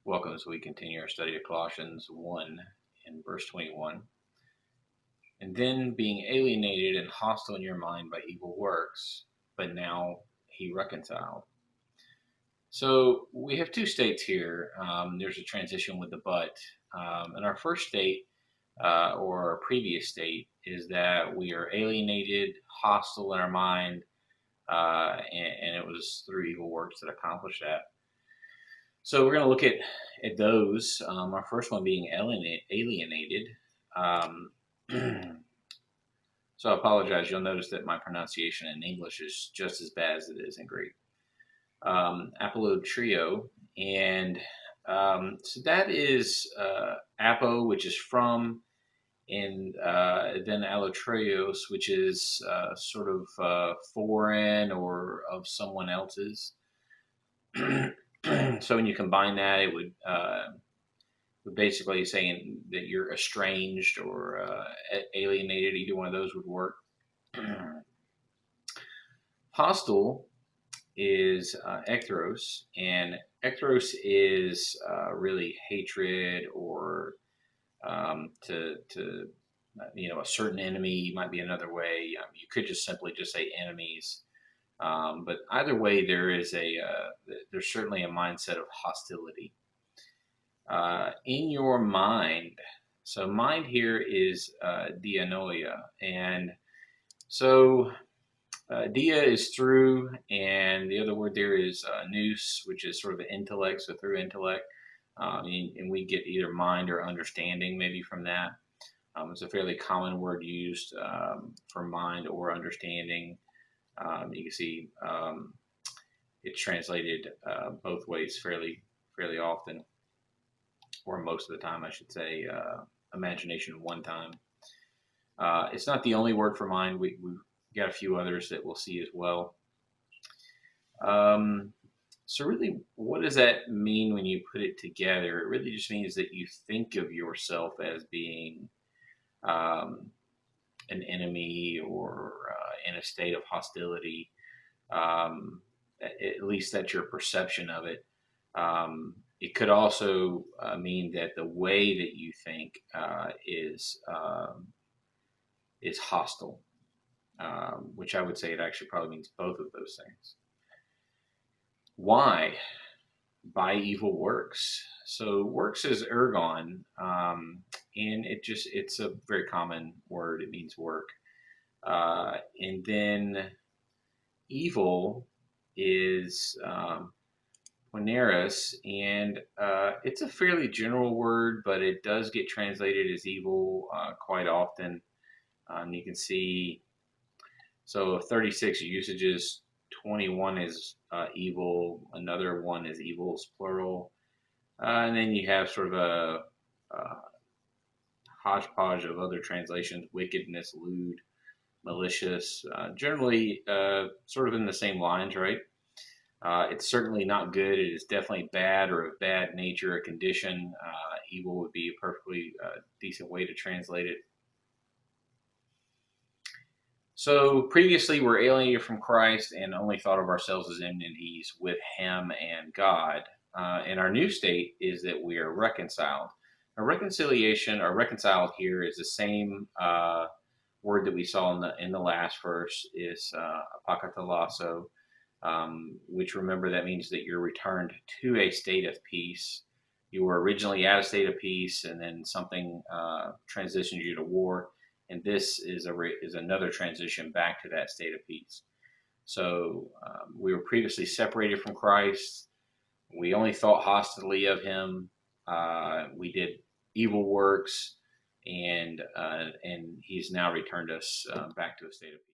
Welcome as we continue our study of Colossians 1 and verse 21. And then being alienated and hostile in your mind by evil works, but now he reconciled. So we have two states here. There's a transition with the but. And our first state, or our previous state, is that we are alienated, hostile in our mind, and it was through evil works that accomplished that. So we're going to look at those. Our first one being alienated. Um, so I apologize. You'll notice that my pronunciation in English is just as bad as it is in Greek. Apollo and so that is apo, which is from, and then allotrios, which is sort of foreign or of someone else's. So when you combine that, it would basically saying that you're estranged or alienated. Either one of those would work. Hostile is ecthros, and ecthros is really hatred or to a certain enemy might be another way. You could just simply just say enemies. But either way, there's certainly a mindset of hostility in your mind. So mind here is dianoia, and so dia is through, and the other word there is nous, which is sort of intellect. So through intellect, and we get either mind or understanding maybe from that. It's a fairly common word used for mind or understanding. You can see it's translated both ways fairly often, or most of the time, I should say. Imagination one time. It's not the only word for mind. We've got a few others that we'll see as well. So really, what does that mean when you put it together? It really just means that you think of yourself as being an enemy or in a state of hostility. At least that's your perception of it. It could also mean that the way that you think is hostile, which I would say it actually probably means both of those things. Why? By evil works. So works is ergon, and it's a very common word. It means work. And then evil is poneris, and it's a fairly general word, but it does get translated as evil quite often. You can see, so 36 usages, 21 is evil, another one is evils, plural. And then you have sort of a hodgepodge of other translations: wickedness, lewd, malicious, generally sort of in the same lines, right? It's certainly not good. It is definitely bad or of bad nature, a condition. Evil would be a perfectly decent way to translate it. So previously, we're alienated from Christ and only thought of ourselves as enmities with Him and God. And our new state is that we are reconciled. Now, reconciliation or reconciled here is the same word that we saw in the last verse, is apokatallasso, which, remember, that means that you're returned to a state of peace. You were originally at a state of peace, and then something transitioned you to war. And this is another transition back to that state of peace. So we were previously separated from Christ. We only thought hostilely of Him. We did evil works, and He's now returned us back to a state of peace.